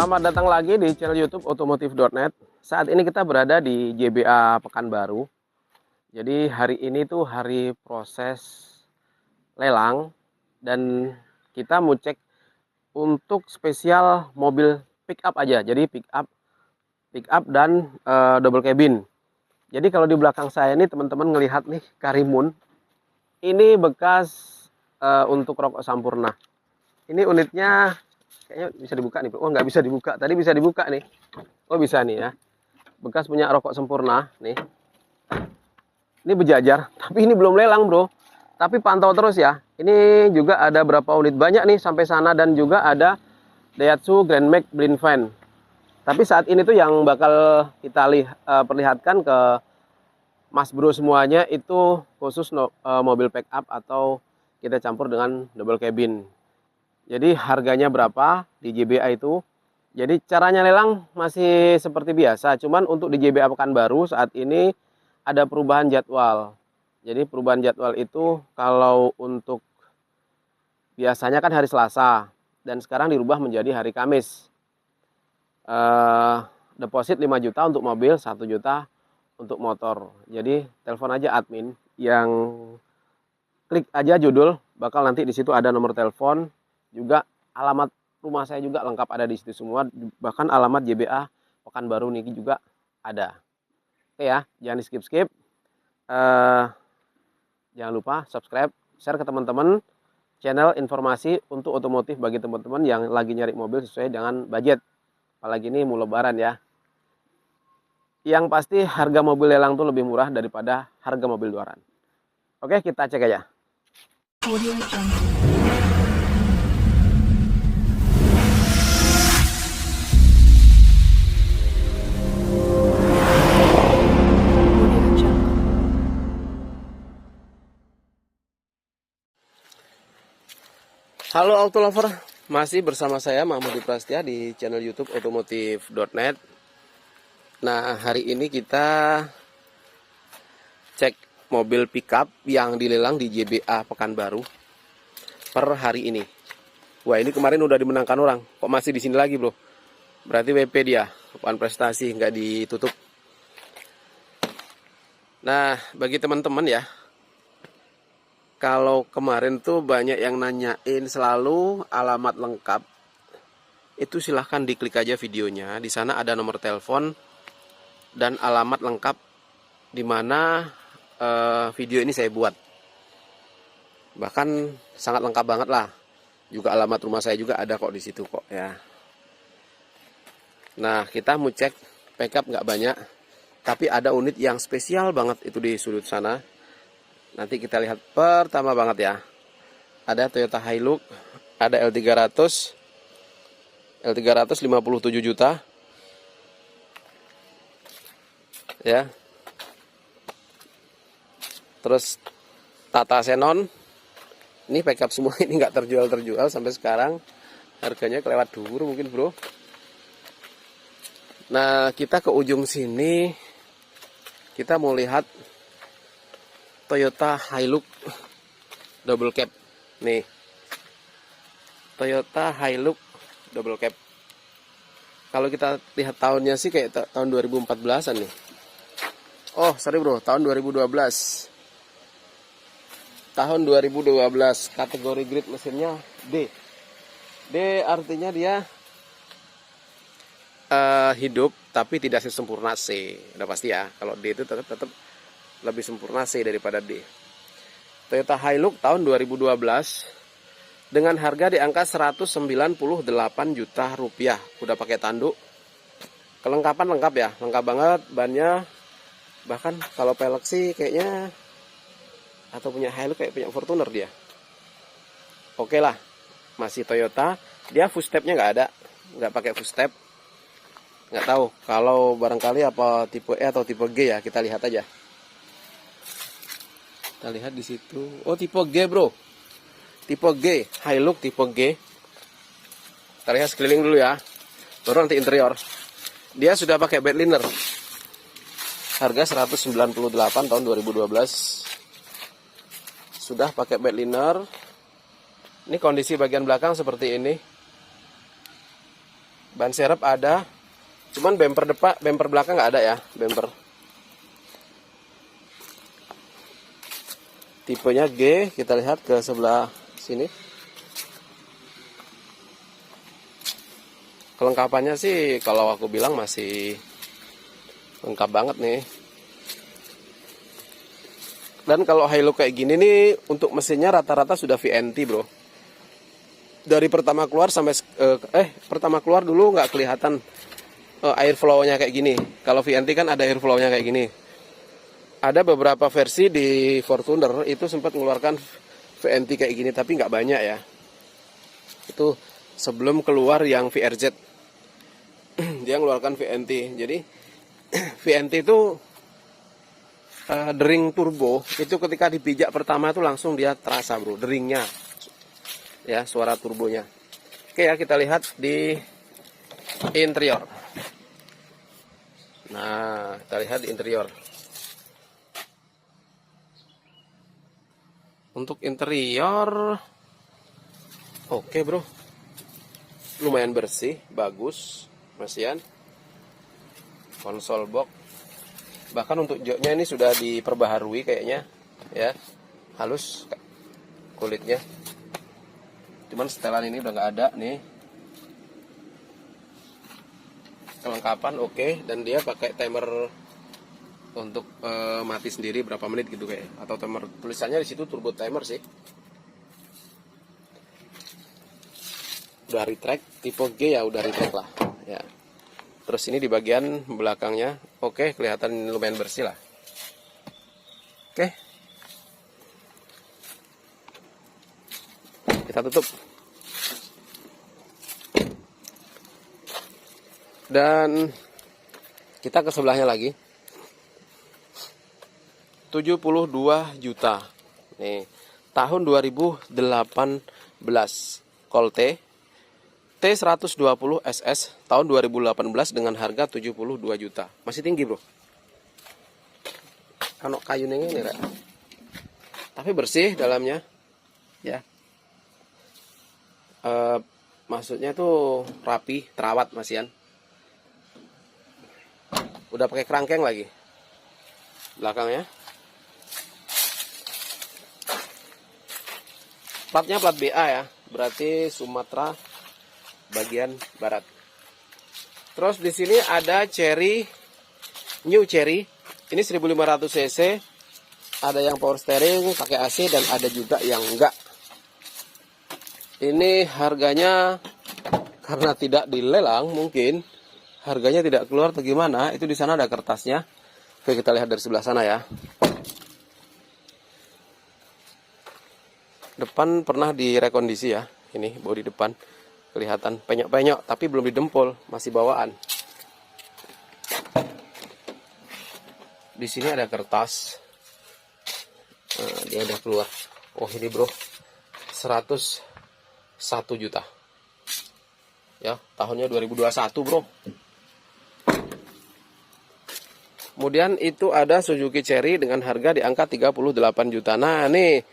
Selamat datang lagi di channel YouTube otomotif.net. Saat ini kita berada di JBA Pekanbaru. Jadi hari ini tuh hari proses lelang dan kita mau cek untuk spesial mobil pick up aja. Jadi pick up dan double cabin. Jadi kalau di belakang saya ini teman-teman ngelihat nih Karimun. Ini bekas untuk rokok Sampurna. Ini unitnya kayaknya bisa dibuka nih. Oh, nggak bisa dibuka. Tadi bisa dibuka nih. Oh, bisa nih ya. Bekas punya rokok Sempurna nih. Ini berjajar, tapi ini belum lelang, Bro. Tapi pantau terus ya. Ini juga ada berapa unit banyak nih sampai sana, dan juga ada Daihatsu Grand Max Blind Van. Tapi saat ini tuh yang bakal kita perlihatkan ke Mas Bro semuanya itu khusus mobil pick up atau kita campur dengan double cabin. Jadi harganya berapa di JBA itu. Jadi caranya lelang masih seperti biasa. Cuman untuk di JBA Pekanbaru saat ini ada perubahan jadwal. Jadi perubahan jadwal itu kalau untuk biasanya kan hari Selasa. Dan sekarang dirubah menjadi hari Kamis. Deposit 5 juta untuk mobil, 1 juta untuk motor. Jadi telepon aja admin yang klik aja judul. Bakal nanti di situ ada nomor telepon. Juga alamat rumah saya juga lengkap ada di situ semua, bahkan alamat JBA Pekanbaru ini juga ada. Oke ya, jangan di skip. Jangan lupa subscribe, share ke teman-teman channel informasi untuk otomotif bagi teman-teman yang lagi nyari mobil sesuai dengan budget. Apalagi ini mau lebaran ya. Yang pasti harga mobil lelang tuh lebih murah daripada harga mobil luaran. Oke, kita cek aja. Halo Auto Lover, masih bersama saya Mahmudi Prastya di channel YouTube otomotif.net. Nah, hari ini kita cek mobil pickup yang dilelang di JBA Pekanbaru per hari ini. Wah, ini kemarin udah dimenangkan orang, kok masih di sini lagi, Bro? Berarti WP dia, bukan prestasi, nggak ditutup. Nah, bagi teman-teman ya, kalau kemarin tuh banyak yang nanyain selalu alamat lengkap, itu silahkan diklik aja videonya. Di sana ada nomor telepon dan alamat lengkap di mana video ini saya buat. Bahkan sangat lengkap banget lah. Juga alamat rumah saya juga ada kok di situ kok ya. Nah, kita mau cek backup nggak banyak, tapi ada unit yang spesial banget itu di sudut sana. Nanti kita lihat pertama banget ya. Ada Toyota Hilux, ada L300 57 juta. Ya. Terus Tata Xenon. Ini backup semua, ini nggak terjual sampai sekarang. Harganya kelewat dhuwur mungkin, Bro. Nah, kita ke ujung sini. Kita mau lihat Toyota Hilux double cab. Nih. Toyota Hilux double cab. Kalau kita lihat tahunnya sih kayak tahun 2014-an nih. Oh, sorry Bro, tahun 2012. Tahun 2012, kategori grade mesinnya D. D artinya dia hidup tapi tidak sesempurna C. Udah pasti ya, kalau D itu tetap lebih sempurna C daripada D. Toyota Hilux tahun 2012 dengan harga di angka 198 juta rupiah. Udah pakai tanduk. Kelengkapan lengkap ya, lengkap banget bannya. Bahkan kalau pelek sih kayaknya atau punya Hilux kayak punya Fortuner dia. Oke lah, masih Toyota. Dia footstepnya nggak ada, nggak pakai footstep. Nggak tahu kalau barangkali apa tipe E atau tipe G ya, kita lihat aja. Kita lihat di situ. Oh, tipe G, Bro. Tipe G, Hilux tipe G. Kita lihat sekeliling dulu ya. Baru nanti interior. Dia sudah pakai bed liner. Harga 198 tahun 2012. Sudah pakai bed liner. Ini kondisi bagian belakang seperti ini. Ban serep ada, cuman bumper belakang nggak ada ya, bumper. Tipenya G, kita lihat ke sebelah sini. Kelengkapannya sih kalau aku bilang masih lengkap banget nih. Dan kalau Hilux kayak gini nih, untuk mesinnya rata-rata sudah VNT bro. Dari pertama keluar sampai pertama keluar dulu nggak kelihatan air flow-nya kayak gini. Kalau VNT kan ada air flow-nya kayak gini. Ada beberapa versi di Fortuner itu sempat mengeluarkan VNT kayak gini, tapi nggak banyak ya. Itu sebelum keluar yang VRZ, dia mengeluarkan VNT. Jadi VNT itu dering turbo, itu ketika dipijak pertama itu langsung dia terasa bro, deringnya, ya suara turbonya. Oke ya, kita lihat di interior. Nah, kita lihat di interior. Untuk interior, oke bro, lumayan bersih, bagus, masihan. Konsol box, bahkan untuk joknya ini sudah diperbaharui kayaknya, ya, halus kulitnya. Cuman setelan ini udah nggak ada nih. Kelengkapan oke, dan dia pakai timer untuk mati sendiri berapa menit gitu kayak, atau timer, tulisannya di situ turbo timer sih. Udah retract, tipe G ya udah retract lah ya. Terus ini di bagian belakangnya oke, kelihatan lumayan bersih lah. Oke, kita tutup. Dan kita ke sebelahnya lagi. 72 juta. Nih, tahun 2018. Colte T120 SS tahun 2018 dengan harga 72 juta. Masih tinggi, bro. Kanok kayu ini nih, Rek. Tapi bersih dalamnya. Ya. Maksudnya tuh rapi, terawat masihan. Udah pakai kerangkeng lagi. Belakangnya. Platnya plat BA ya, berarti Sumatera bagian barat. Terus di sini ada Cherry, New Cherry. Ini 1500 cc. Ada yang power steering, pakai AC, dan ada juga yang enggak. Ini harganya karena tidak dilelang, mungkin harganya tidak keluar atau gimana. Itu di sana ada kertasnya. Oke, kita lihat dari sebelah sana ya. Depan pernah direkondisi ya. Ini bodi depan kelihatan penyok-penyok, tapi belum didempol, masih bawaan. Di sini ada kertas. Nah, dia udah keluar. Oh, ini bro, 101 juta. Ya, tahunnya 2021 bro. Kemudian itu ada Suzuki Cherry dengan harga di angka 38 juta. Nah, nih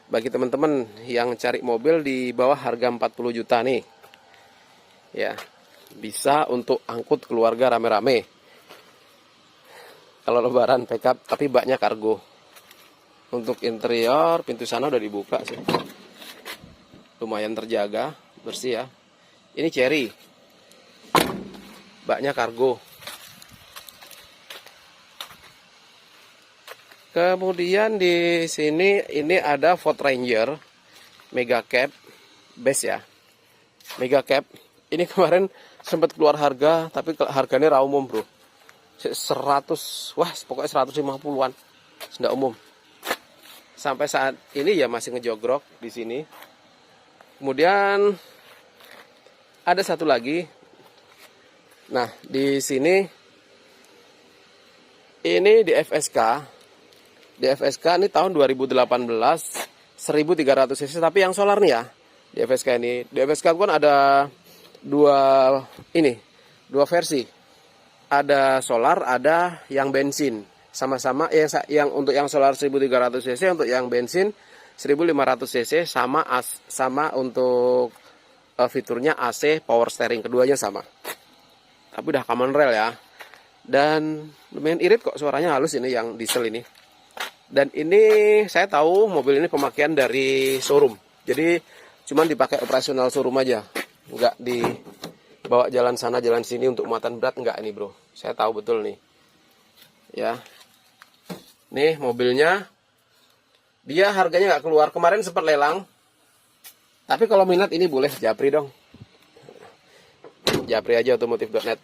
bagi teman-teman yang cari mobil di bawah harga 40 juta nih. Ya, bisa untuk angkut keluarga rame-rame. Kalau lebaran pickup, tapi baknya kargo. Untuk interior, pintu sana udah dibuka sih. Lumayan terjaga, bersih ya. Ini Cherry. Baknya kargo. Kemudian di sini ini ada Ford Ranger Mega Cab base ya. Mega Cab. Ini kemarin sempat keluar harga, tapi harganya raw umum, bro. 100, wah, pokoknya 150-an. Sudah umum. Sampai saat ini ya masih ngejogrok di sini. Kemudian ada satu lagi. Nah, di sini ini di FSK. Di FSK ini tahun 2018 1300 cc, tapi yang solar nih ya. Di FSK ini, di FSK kan ada dua versi. Ada solar, ada yang bensin. Sama-sama yang untuk yang solar 1300 cc, untuk yang bensin 1500 cc, sama untuk fiturnya AC, power steering, keduanya sama. tapi udah common rail ya. Dan lumayan irit kok, suaranya halus ini yang diesel ini. Dan ini saya tahu mobil ini pemakaian dari showroom. Jadi cuman dipakai operasional showroom aja. Nggak dibawa jalan sana jalan sini untuk muatan berat, nggak ini bro. Saya tahu betul nih. Ya. Nih mobilnya. Dia harganya nggak keluar. Kemarin sempat lelang. Tapi kalau minat ini boleh japri dong. Japri aja otomotif.net.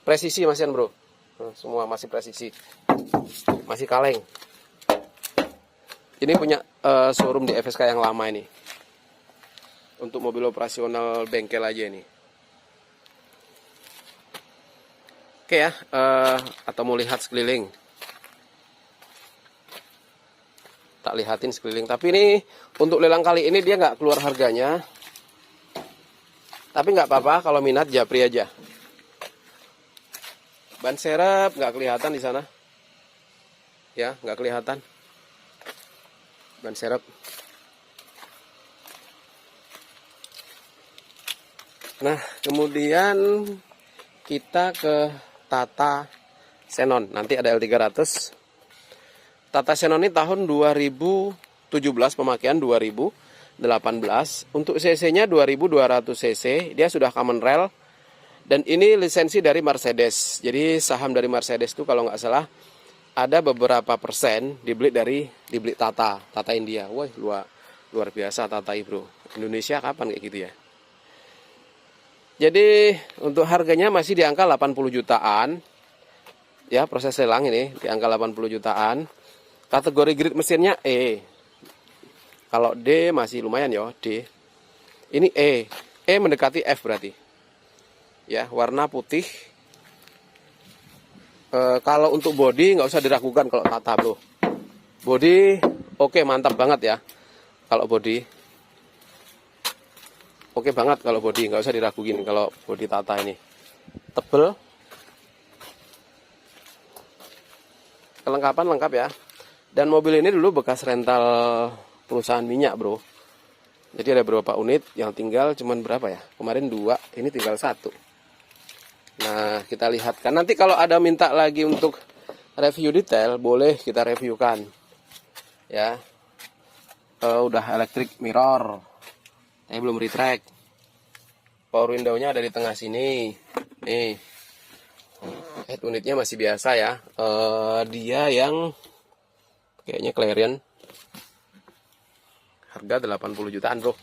Presisi masihan bro. Semua masih presisi. Masih kaleng. Ini punya showroom di FSK yang lama ini. Untuk mobil operasional bengkel aja ini. Oke ya. Atau mau lihat sekeliling. Tak lihatin sekeliling. Tapi ini untuk lelang kali ini dia nggak keluar harganya. Tapi nggak apa-apa kalau minat japri aja. Ban serep nggak kelihatan di sana. Ya, nggak kelihatan. Ban serep. Nah, kemudian kita ke Tata Xenon. Nanti ada L300. Tata Xenon ini tahun 2017, pemakaian 2018. Untuk cc-nya 2200 cc, dia sudah common rail. Dan ini lisensi dari Mercedes. Jadi saham dari Mercedes itu kalau nggak salah ada beberapa persen dibeli Tata India. Wah, luar biasa Tata bro. Indonesia kapan kayak gitu ya? Jadi untuk harganya masih di angka 80 jutaan. Ya, proses lelang ini di angka 80 jutaan. Kategori grid mesinnya E. Kalau D masih lumayan ya, D. Ini E. E mendekati F berarti. Ya, warna putih. Kalau untuk body nggak usah diragukan kalau Tata bro. Body oke, mantap banget ya. Kalau body. Oke banget kalau body, nggak usah diraguin kalau body Tata ini. Tebel. Kelengkapan lengkap ya. Dan mobil ini dulu bekas rental perusahaan minyak bro. Jadi ada beberapa unit yang tinggal cuman berapa ya? Kemarin 2, ini tinggal 1. Nah kita lihat kan. Nanti kalau ada minta lagi untuk review detail, boleh kita reviewkan. Ya. Udah electric mirror. Ini belum retract. Power window-nya ada di tengah sini. Nih. Head unitnya masih biasa ya. Dia yang kayaknya Clarion. Harga 80 jutaan bro.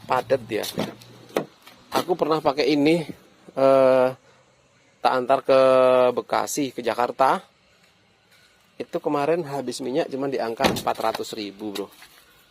Padat dia. Aku pernah pakai ini. Tak antar ke Bekasi, ke Jakarta. Itu kemarin habis minyak cuma di angka 400.000 bro.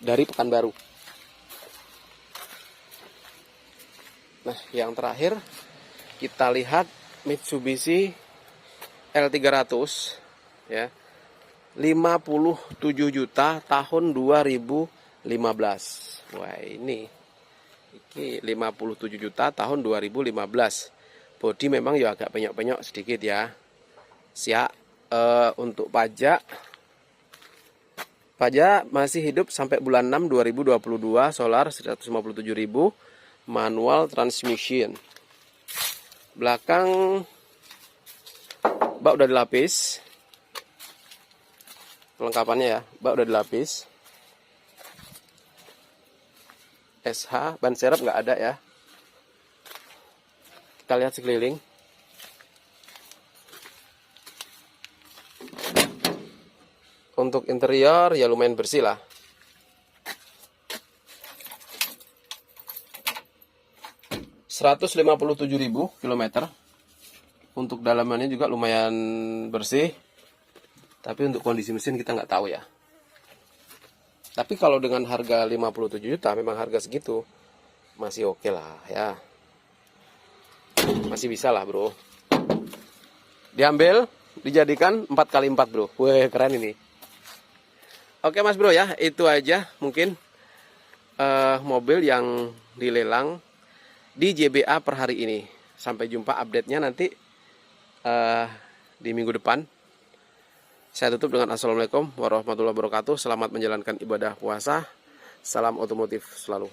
Dari Pekanbaru. Nah yang terakhir kita lihat Mitsubishi L300 ya. 57 juta tahun 2015. Wah, ini 57 juta tahun 2015. Bodi memang ya agak penyok-penyok sedikit ya. Siap untuk pajak masih hidup sampai bulan 6 2022, solar 157.000, manual transmission. Belakang bak udah dilapis. Kelengkapannya ya, bak udah dilapis. SH, ban serep nggak ada ya. Kita lihat sekeliling. Untuk interior ya lumayan bersih lah. ...157.000 kilometer. Untuk dalamannya juga lumayan bersih. Tapi untuk kondisi mesin kita nggak tahu ya. Tapi kalau dengan harga 57 juta, memang harga segitu masih oke lah ya. Masih bisa lah bro. Diambil, dijadikan 4x4 bro. Wih keren ini. Oke mas bro ya, itu aja mungkin mobil yang dilelang di JBA per hari ini. Sampai jumpa update-nya nanti di minggu depan. Saya tutup dengan Assalamualaikum warahmatullahi wabarakatuh. Selamat menjalankan ibadah puasa. Salam otomotif selalu.